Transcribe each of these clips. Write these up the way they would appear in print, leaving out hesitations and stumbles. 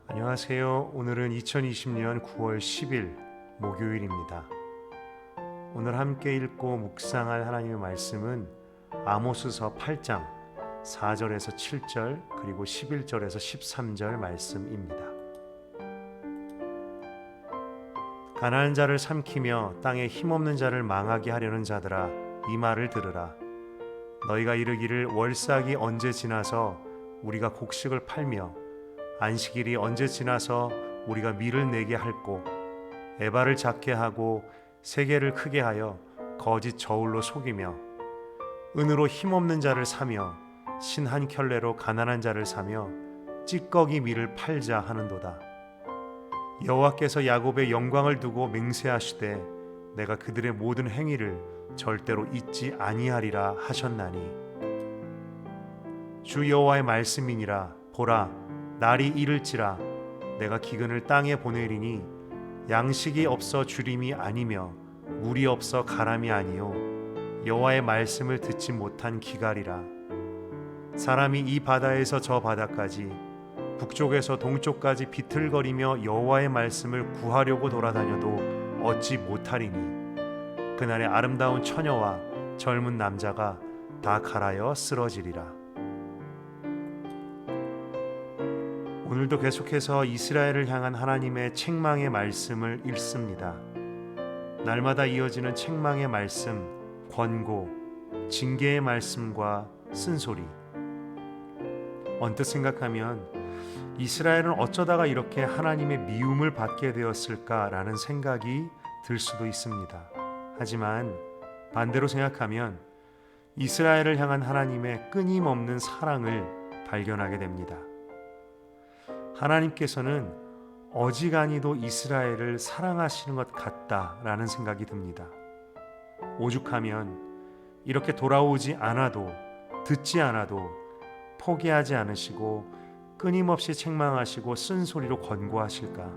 안녕하세요. 오늘은 2020년 9월 10일 목요일입니다. 오늘 함께 읽고 묵상할 하나님의 말씀은 아모스서 8장 4절에서 7절 그리고 11절에서 13절 말씀입니다. 가난한 자를 삼키며 땅에 힘없는 자를 망하게 하려는 자들아, 이 말을 들으라. 너희가 이르기를 월삭이 언제 지나서 우리가 곡식을 팔며 안식일이 언제 지나서 우리가 밀을 내게 할꼬, 에바를 작게 하고 세계를 크게 하여 거짓 저울로 속이며 은으로 힘없는 자를 사며 신 한 켤레로 가난한 자를 사며 찌꺼기 밀을 팔자 하는도다. 여호와께서 야곱의 영광을 두고 맹세하시되 내가 그들의 모든 행위를 절대로 잊지 아니하리라 하셨나니, 주 여호와의 말씀이니라. 보라, 날이 이를지라 내가 기근을 땅에 보내리니 양식이 없어 주림이 아니며 물이 없어 가람이 아니요 여호와의 말씀을 듣지 못한 기갈이라. 사람이 이 바다에서 저 바다까지 북쪽에서 동쪽까지 비틀거리며 여호와의 말씀을 구하려고 돌아다녀도 얻지 못하리니 그날에 아름다운 처녀와 젊은 남자가 다 갈아여 쓰러지리라. 오늘도 계속해서 이스라엘을 향한 하나님의 책망의 말씀을 읽습니다. 날마다 이어지는 책망의 말씀, 권고, 징계의 말씀과 쓴소리. 언뜻 생각하면 이스라엘은 어쩌다가 이렇게 하나님의 미움을 받게 되었을까라는 생각이 들 수도 있습니다. 하지만 반대로 생각하면 이스라엘을 향한 하나님의 끊임없는 사랑을 발견하게 됩니다. 하나님께서는 어지간히도 이스라엘을 사랑하시는 것 같다라는 생각이 듭니다. 오죽하면 이렇게 돌아오지 않아도, 듣지 않아도 포기하지 않으시고 끊임없이 책망하시고 쓴소리로 권고하실까?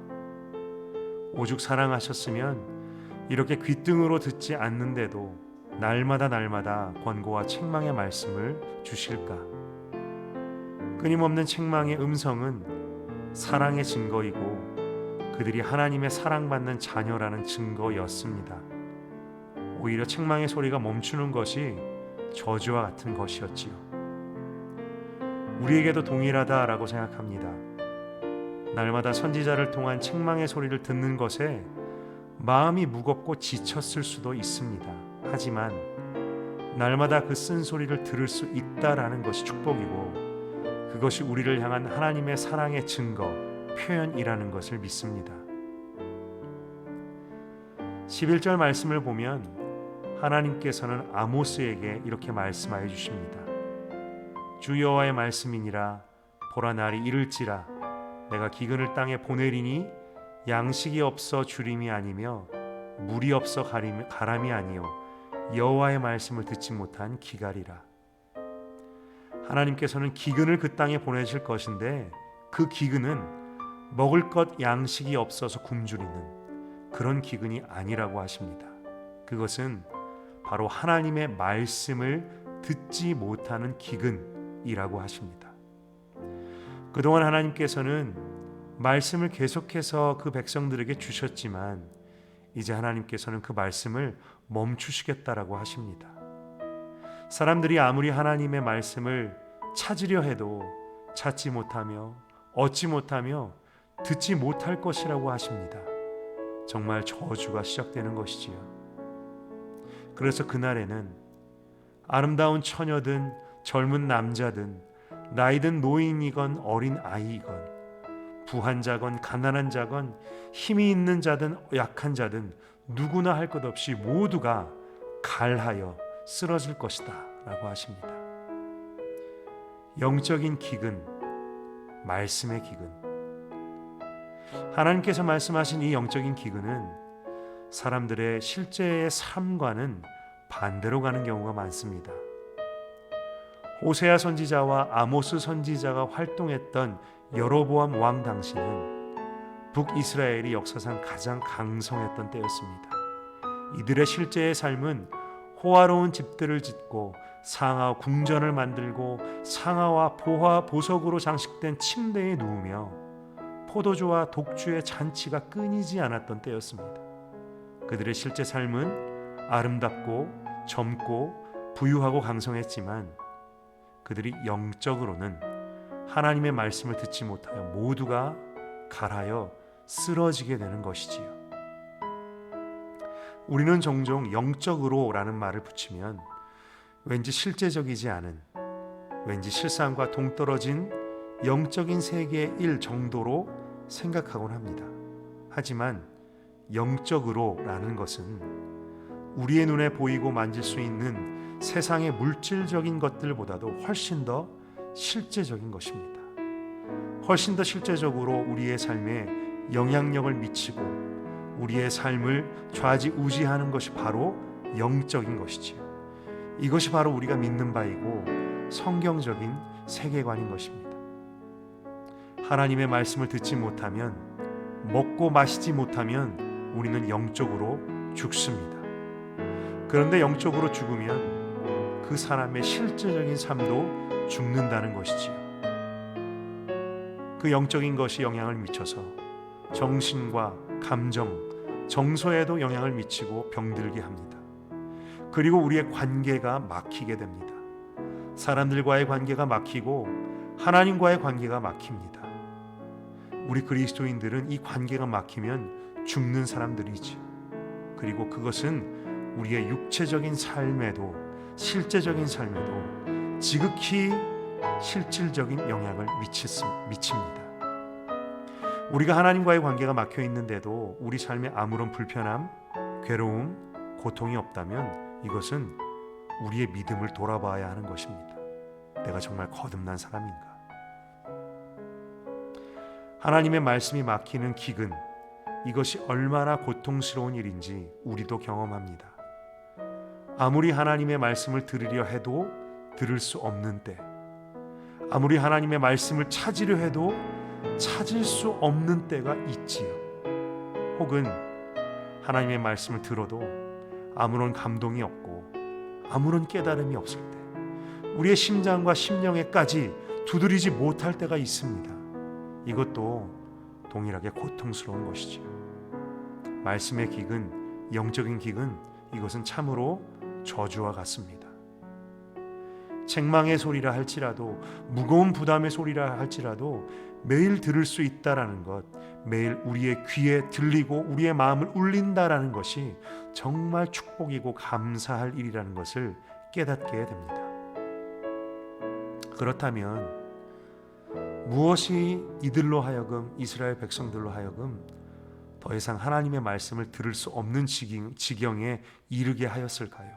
오죽 사랑하셨으면 이렇게 귓등으로 듣지 않는데도 날마다 권고와 책망의 말씀을 주실까? 끊임없는 책망의 음성은 사랑의 증거이고 그들이 하나님의 사랑받는 자녀라는 증거였습니다. 오히려 책망의 소리가 멈추는 것이 저주와 같은 것이었지요. 우리에게도 동일하다라고 생각합니다. 날마다 선지자를 통한 책망의 소리를 듣는 것에 마음이 무겁고 지쳤을 수도 있습니다. 하지만 날마다 그 쓴소리를 들을 수 있다라는 것이 축복이고 그것이 우리를 향한 하나님의 사랑의 증거, 표현이라는 것을 믿습니다. 11절 말씀을 보면 하나님께서는 아모스에게 이렇게 말씀하여 주십니다. 주 여호와의 말씀이니라. 보라, 날이 이를지라 내가 기근을 땅에 보내리니 양식이 없어 주림이 아니며 물이 없어 가람이 아니요 여호와의 말씀을 듣지 못한 기갈이라. 하나님께서는 기근을 그 땅에 보내실 것인데 그 기근은 먹을 것 양식이 없어서 굶주리는 그런 기근이 아니라고 하십니다. 그것은 바로 하나님의 말씀을 듣지 못하는 기근이라고 하십니다. 그동안 하나님께서는 말씀을 계속해서 그 백성들에게 주셨지만 이제 하나님께서는 그 말씀을 멈추시겠다라고 하십니다. 사람들이 아무리 하나님의 말씀을 찾으려 해도 찾지 못하며 얻지 못하며 듣지 못할 것이라고 하십니다. 정말 저주가 시작되는 것이지요. 그래서 그날에는 아름다운 처녀든 젊은 남자든 나이든 노인이건 어린 아이이건 부한 자건 가난한 자건 힘이 있는 자든 약한 자든 누구나 할 것 없이 모두가 갈하여 쓰러질 것이다 라고 하십니다. 영적인 기근, 말씀의 기근. 하나님께서 말씀하신 이 영적인 기근은 사람들의 실제의 삶과는 반대로 가는 경우가 많습니다. 호세아 선지자와 아모스 선지자가 활동했던 여로보암 왕 당시는 북이스라엘이 역사상 가장 강성했던 때였습니다. 이들의 실제의 삶은 호화로운 집들을 짓고 상하 궁전을 만들고 상아와 보화 보석으로 장식된 침대에 누우며 포도주와 독주의 잔치가 끊이지 않았던 때였습니다. 그들의 실제 삶은 아름답고 젊고 부유하고 강성했지만 그들이 영적으로는 하나님의 말씀을 듣지 못하여 모두가 갈하여 쓰러지게 되는 것이지요. 우리는 종종 영적으로라는 말을 붙이면 왠지 실제적이지 않은, 왠지 실상과 동떨어진 영적인 세계의 일 정도로 생각하곤 합니다. 하지만 영적으로라는 것은 우리의 눈에 보이고 만질 수 있는 세상의 물질적인 것들보다도 훨씬 더 실제적인 것입니다. 훨씬 더 실제적으로 우리의 삶에 영향력을 미치고 우리의 삶을 좌지우지하는 것이 바로 영적인 것이지요. 이것이 바로 우리가 믿는 바이고 성경적인 세계관인 것입니다. 하나님의 말씀을 듣지 못하면, 먹고 마시지 못하면 우리는 영적으로 죽습니다. 그런데 영적으로 죽으면 그 사람의 실제적인 삶도 죽는다는 것이지요. 그 영적인 것이 영향을 미쳐서 정신과 감정, 정서에도 영향을 미치고 병들게 합니다. 그리고 우리의 관계가 막히게 됩니다. 사람들과의 관계가 막히고 하나님과의 관계가 막힙니다. 우리 그리스도인들은 이 관계가 막히면 죽는 사람들이지. 그리고 그것은 우리의 육체적인 삶에도, 실제적인 삶에도 지극히 실질적인 영향을 미칩니다. 우리가 하나님과의 관계가 막혀 있는데도 우리 삶에 아무런 불편함, 괴로움, 고통이 없다면 이것은 우리의 믿음을 돌아봐야 하는 것입니다. 내가 정말 거듭난 사람인가? 하나님의 말씀이 막히는 기근, 이것이 얼마나 고통스러운 일인지 우리도 경험합니다. 아무리 하나님의 말씀을 들으려 해도 들을 수 없는 때, 아무리 하나님의 말씀을 찾으려 해도 찾을 수 없는 때가 있지요. 혹은 하나님의 말씀을 들어도 아무런 감동이 없고 아무런 깨달음이 없을 때, 우리의 심장과 심령에까지 두드리지 못할 때가 있습니다. 이것도 동일하게 고통스러운 것이지요. 말씀의 기근, 영적인 기근, 이것은 참으로 저주와 같습니다. 책망의 소리라 할지라도, 무거운 부담의 소리라 할지라도 매일 들을 수 있다라는 것, 매일 우리의 귀에 들리고 우리의 마음을 울린다라는 것이 정말 축복이고 감사할 일이라는 것을 깨닫게 됩니다. 그렇다면 무엇이 이들로 하여금, 이스라엘 백성들로 하여금 더 이상 하나님의 말씀을 들을 수 없는 지경에 이르게 하였을까요?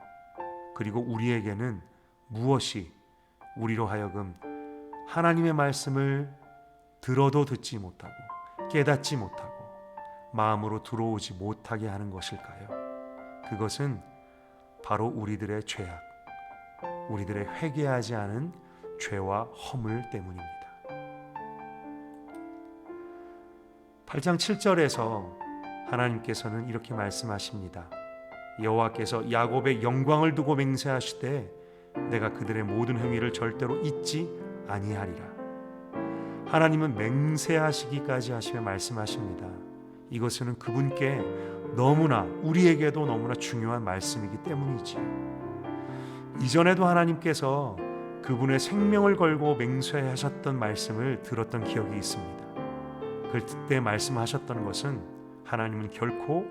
그리고 우리에게는 무엇이 우리로 하여금 하나님의 말씀을 들어도 듣지 못하고 깨닫지 못하고 마음으로 들어오지 못하게 하는 것일까요? 그것은 바로 우리들의 죄악, 우리들의 회개하지 않은 죄와 허물 때문입니다. 8장 7절에서 하나님께서는 이렇게 말씀하십니다. 여호와께서 야곱의 영광을 두고 맹세하시되 내가 그들의 모든 행위를 절대로 잊지 아니하리라. 하나님은 맹세하시기까지 하시며 말씀하십니다. 이것은 그분께 너무나, 우리에게도 너무나 중요한 말씀이기 때문이지요. 이전에도 하나님께서 그분의 생명을 걸고 맹세하셨던 말씀을 들었던 기억이 있습니다. 그때 말씀하셨던 것은 하나님은 결코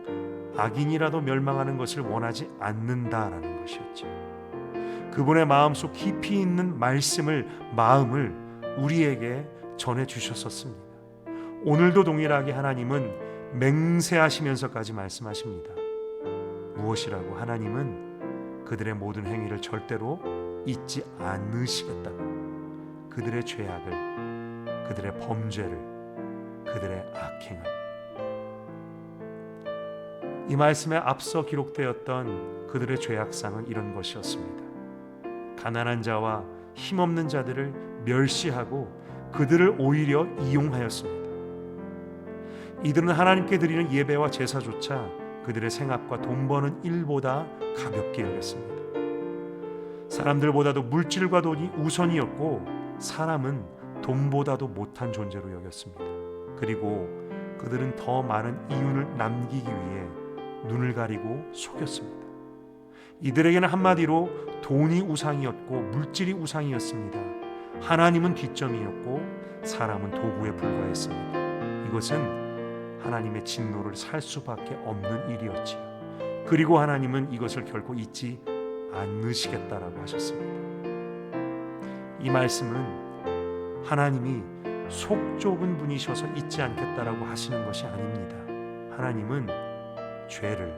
악인이라도 멸망하는 것을 원하지 않는다라는 것이었죠. 그분의 마음속 깊이 있는 마음을 우리에게 전해주셨었습니다. 오늘도 동일하게 하나님은 맹세하시면서까지 말씀하십니다. 무엇이라고? 하나님은 그들의 모든 행위를 절대로 잊지 않으시겠다고. 그들의 죄악을, 그들의 범죄를, 그들의 악행을. 이 말씀에 앞서 기록되었던 그들의 죄악상은 이런 것이었습니다. 가난한 자와 힘없는 자들을 멸시하고 그들을 오히려 이용하였습니다. 이들은 하나님께 드리는 예배와 제사조차 그들의 생업과 돈 버는 일보다 가볍게 여겼습니다. 사람들보다도 물질과 돈이 우선이었고 사람은 돈보다도 못한 존재로 여겼습니다. 그리고 그들은 더 많은 이윤을 남기기 위해 눈을 가리고 속였습니다. 이들에게는 한마디로 돈이 우상이었고 물질이 우상이었습니다. 하나님은 뒷점이었고 사람은 도구에 불과했습니다. 이것은 하나님의 진노를 살 수밖에 없는 일이었지요. 그리고 하나님은 이것을 결코 잊지 않으시겠다라고 하셨습니다. 이 말씀은 하나님이 속 좁은 분이셔서 잊지 않겠다라고 하시는 것이 아닙니다. 하나님은 죄를,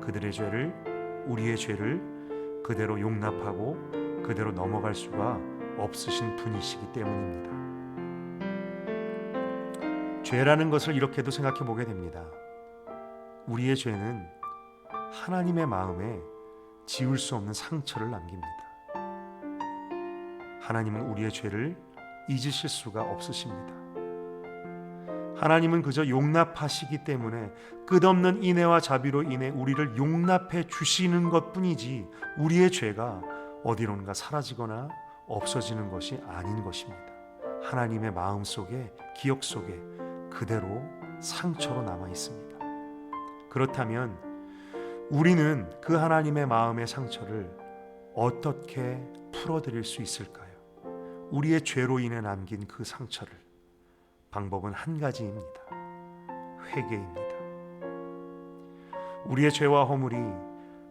그들의 죄를, 우리의 죄를 그대로 용납하고 그대로 넘어갈 수가 없으신 분이시기 때문입니다. 죄라는 것을 이렇게도 생각해 보게 됩니다. 우리의 죄는 하나님의 마음에 지울 수 없는 상처를 남깁니다. 하나님은 우리의 죄를 잊으실 수가 없으십니다. 하나님은 그저 용납하시기 때문에 끝없는 인애와 자비로 인해 우리를 용납해 주시는 것뿐이지 우리의 죄가 어디론가 사라지거나 없어지는 것이 아닌 것입니다. 하나님의 마음 속에, 기억 속에 그대로 상처로 남아 있습니다. 그렇다면 우리는 그 하나님의 마음의 상처를 어떻게 풀어드릴 수 있을까요? 우리의 죄로 인해 남긴 그 상처를 방법은 한 가지입니다. 회개입니다. 우리의 죄와 허물이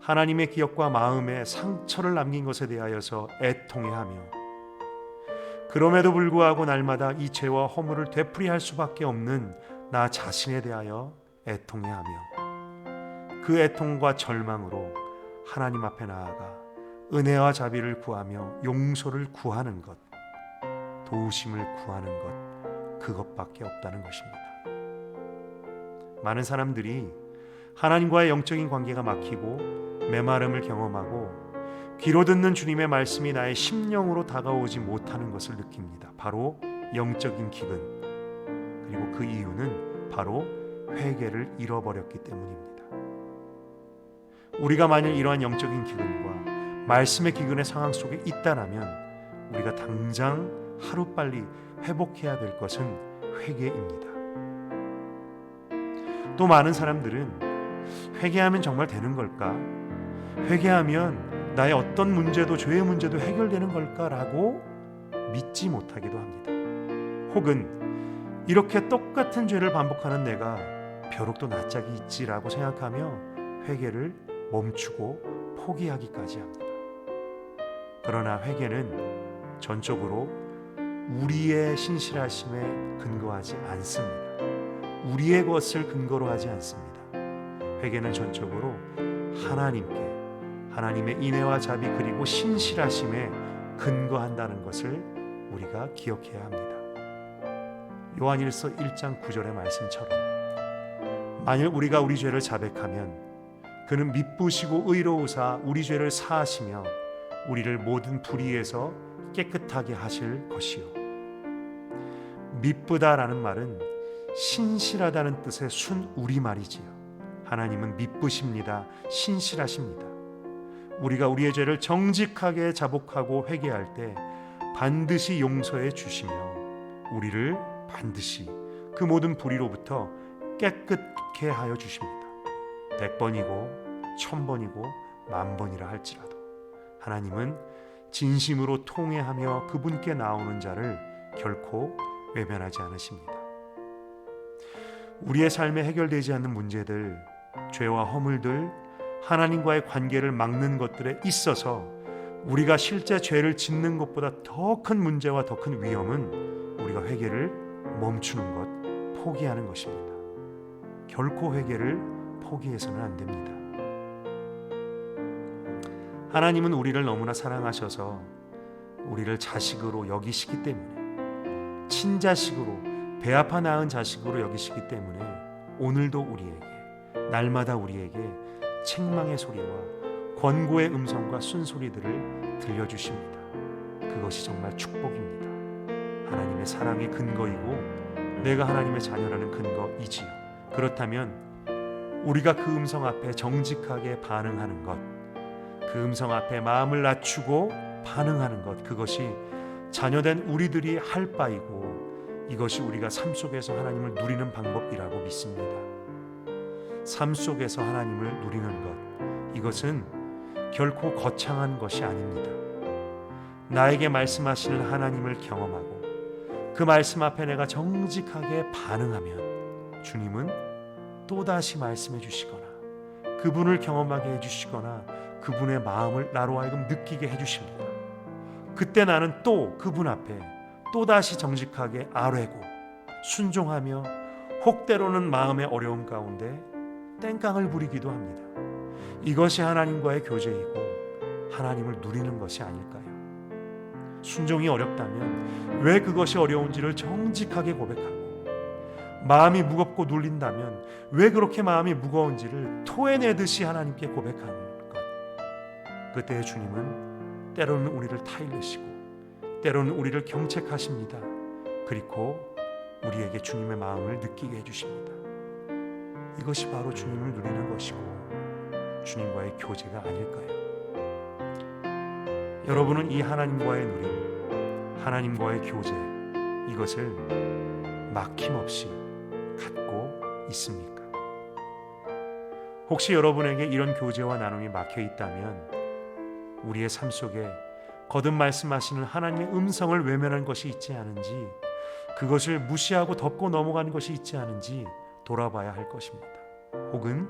하나님의 기억과 마음에 상처를 남긴 것에 대하여서 애통해하며 그럼에도 불구하고 날마다 이 죄와 허물을 되풀이할 수밖에 없는 나 자신에 대하여 애통해하며 그 애통과 절망으로 하나님 앞에 나아가 은혜와 자비를 구하며 용서를 구하는 것, 도우심을 구하는 것, 그것밖에 없다는 것입니다. 많은 사람들이 하나님과의 영적인 관계가 막히고 메마름을 경험하고 귀로 듣는 주님의 말씀이 나의 심령으로 다가오지 못하는 것을 느낍니다. 바로 영적인 기근, 그리고 그 이유는 바로 회개를 잃어버렸기 때문입니다. 우리가 만일 이러한 영적인 기근과 말씀의 기근의 상황 속에 있다라면 우리가 당장 하루빨리 회복해야 될 것은 회개입니다. 또 많은 사람들은 회개하면 정말 되는 걸까? 회개하면 나의 어떤 문제도, 죄의 문제도 해결되는 걸까라고 믿지 못하기도 합니다. 혹은 이렇게 똑같은 죄를 반복하는 내가 벼룩도 낯짝이 있지라고 생각하며 회개를 멈추고 포기하기까지 합니다. 그러나 회개는 전적으로 우리의 신실하심에 근거하지 않습니다. 우리의 것을 근거로 하지 않습니다. 회개는 전적으로 하나님께, 하나님의 인애와 자비 그리고 신실하심에 근거한다는 것을 우리가 기억해야 합니다. 요한일서 1장 9절의 말씀처럼 만일 우리가 우리 죄를 자백하면 그는 미쁘시고 의로우사 우리 죄를 사하시며 우리를 모든 불의에서 깨끗하게 하실 것이요. 미쁘다라는 말은 신실하다는 뜻의 순 우리말이지요. 하나님은 미쁘십니다. 신실하십니다. 우리가 우리의 죄를 정직하게 자복하고 회개할 때 반드시 용서해 주시며 우리를 반드시 그 모든 불의로부터 깨끗게 하여 주십니다. 100번이고 1000번이고 10,000번이라 할지라도 하나님은 진심으로 통회하며 그분께 나오는 자를 결코 외면하지 않으십니다. 우리의 삶에 해결되지 않는 문제들, 죄와 허물들, 하나님과의 관계를 막는 것들에 있어서 우리가 실제 죄를 짓는 것보다 더 큰 문제와 더 큰 위험은 우리가 회개를 멈추는 것, 포기하는 것입니다. 결코 회개를 포기해서는 안 됩니다. 하나님은 우리를 너무나 사랑하셔서 우리를 자식으로 여기시기 때문에, 친자식으로, 배 아파 낳은 자식으로 여기시기 때문에 오늘도 우리에게, 날마다 우리에게 책망의 소리와 권고의 음성과 순소리들을 들려주십니다. 그것이 정말 축복입니다. 하나님의 사랑의 근거이고 내가 하나님의 자녀라는 근거이지요. 그렇다면 우리가 그 음성 앞에 정직하게 반응하는 것, 그 음성 앞에 마음을 낮추고 반응하는 것, 그것이 자녀된 우리들이 할 바이고 이것이 우리가 삶 속에서 하나님을 누리는 방법이라고 믿습니다. 삶 속에서 하나님을 누리는 것, 이것은 결코 거창한 것이 아닙니다. 나에게 말씀하시는 하나님을 경험하고 그 말씀 앞에 내가 정직하게 반응하면 주님은 또다시 말씀해 주시거나 그분을 경험하게 해주시거나 그분의 마음을 나로 하여금 느끼게 해주십니다. 그때 나는 또 그분 앞에 또다시 정직하게 아뢰고 순종하며 혹 때로는 마음의 어려움 가운데 땡깡을 부리기도 합니다. 이것이 하나님과의 교제이고 하나님을 누리는 것이 아닐까요? 순종이 어렵다면 왜 그것이 어려운지를 정직하게 고백하고, 마음이 무겁고 눌린다면 왜 그렇게 마음이 무거운지를 토해내듯이 하나님께 고백하는 것. 그때 주님은 때로는 우리를 타일르시고 때로는 우리를 경책하십니다. 그리고 우리에게 주님의 마음을 느끼게 해주십니다. 이것이 바로 주님을 누리는 것이고 주님과의 교제가 아닐까요? 여러분은 이 하나님과의 누림, 하나님과의 교제, 이것을 막힘없이 갖고 있습니까? 혹시 여러분에게 이런 교제와 나눔이 막혀 있다면 우리의 삶 속에 거듭 말씀하시는 하나님의 음성을 외면한 것이 있지 않은지, 그것을 무시하고 덮고 넘어간 것이 있지 않은지 돌아봐야 할 것입니다. 혹은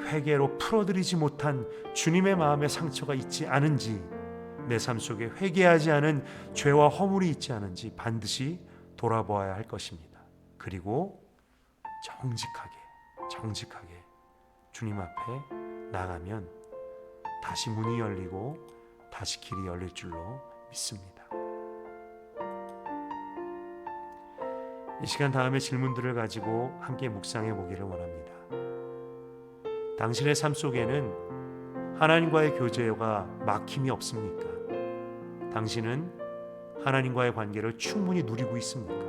회개로 풀어드리지 못한 주님의 마음의 상처가 있지 않은지, 내 삶 속에 회개하지 않은 죄와 허물이 있지 않은지 반드시 돌아보아야 할 것입니다. 그리고 정직하게 주님 앞에 나가면 다시 문이 열리고 다시 길이 열릴 줄로 믿습니다. 이 시간 다음에 질문들을 가지고 함께 묵상해 보기를 원합니다. 당신의 삶 속에는 하나님과의 교제가 막힘이 없습니까? 당신은 하나님과의 관계를 충분히 누리고 있습니까?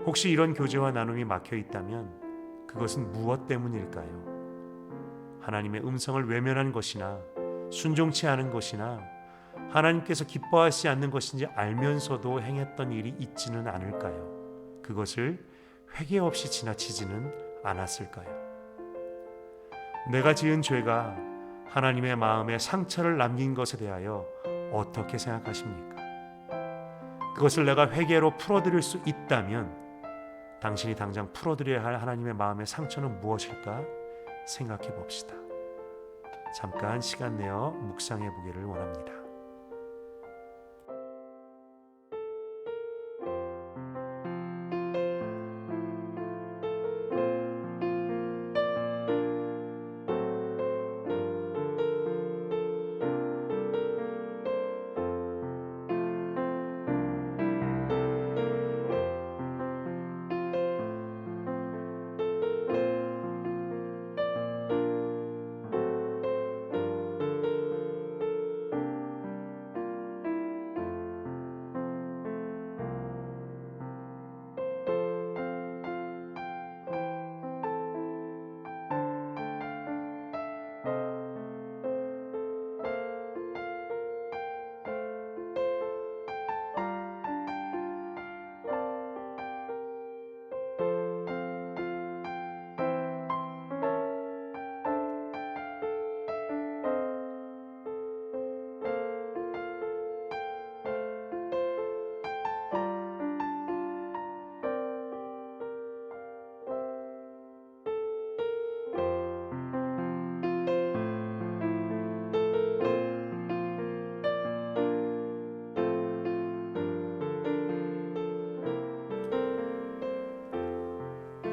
혹시 이런 교제와 나눔이 막혀 있다면 그것은 무엇 때문일까요? 하나님의 음성을 외면한 것이나 순종치 않은 것이나 하나님께서 기뻐하시지 않는 것인지 알면서도 행했던 일이 있지는 않을까요? 그것을 회개 없이 지나치지는 않았을까요? 내가 지은 죄가 하나님의 마음에 상처를 남긴 것에 대하여 어떻게 생각하십니까? 그것을 내가 회개로 풀어드릴 수 있다면 당신이 당장 풀어드려야 할 하나님의 마음의 상처는 무엇일까 생각해 봅시다. 잠깐 시간 내어 묵상해 보기를 원합니다.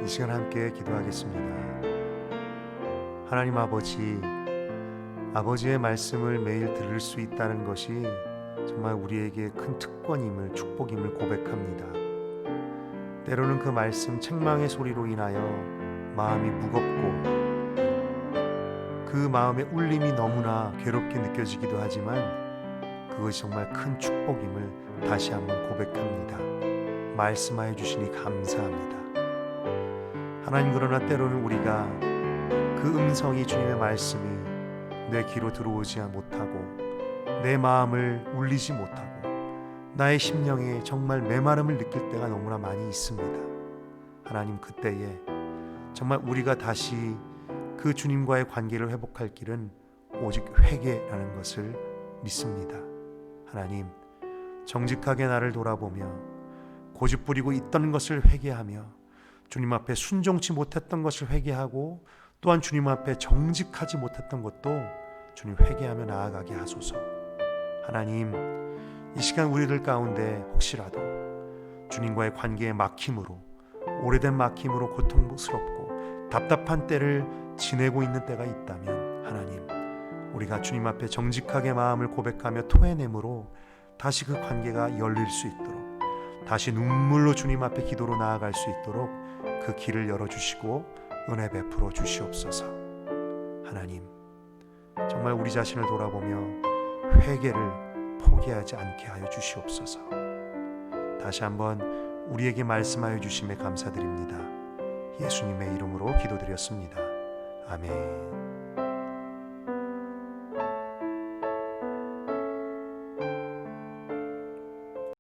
이 시간 함께 기도하겠습니다. 하나님 아버지의 말씀을 매일 들을 수 있다는 것이 정말 우리에게 큰 특권임을, 축복임을 고백합니다. 때로는 그 말씀 책망의 소리로 인하여 마음이 무겁고 그 마음의 울림이 너무나 괴롭게 느껴지기도 하지만 그것이 정말 큰 축복임을 다시 한번 고백합니다. 말씀하여 주시니 감사합니다. 하나님, 그러나 때로는 우리가 그 음성이, 주님의 말씀이 내 귀로 들어오지 못하고 내 마음을 울리지 못하고 나의 심령에 정말 메마름을 느낄 때가 너무나 많이 있습니다. 하나님, 그때에 정말 우리가 다시 그 주님과의 관계를 회복할 길은 오직 회개라는 것을 믿습니다. 하나님, 정직하게 나를 돌아보며 고집부리고 있던 것을 회개하며 주님 앞에 순종치 못했던 것을 회개하고 또한 주님 앞에 정직하지 못했던 것도 주님 회개하며 나아가게 하소서. 하나님, 이 시간 우리들 가운데 혹시라도 주님과의 관계의 막힘으로, 오래된 막힘으로 고통스럽고 답답한 때를 지내고 있는 때가 있다면 하나님, 우리가 주님 앞에 정직하게 마음을 고백하며 토해냄으로 다시 그 관계가 열릴 수 있도록, 다시 눈물로 주님 앞에 기도로 나아갈 수 있도록 그 길을 열어주시고 은혜 베풀어 주시옵소서. 하나님, 정말 우리 자신을 돌아보며 회개를 포기하지 않게 하여 주시옵소서. 다시 한번 우리에게 말씀하여 주심에 감사드립니다. 예수님의 이름으로 기도드렸습니다. 아멘.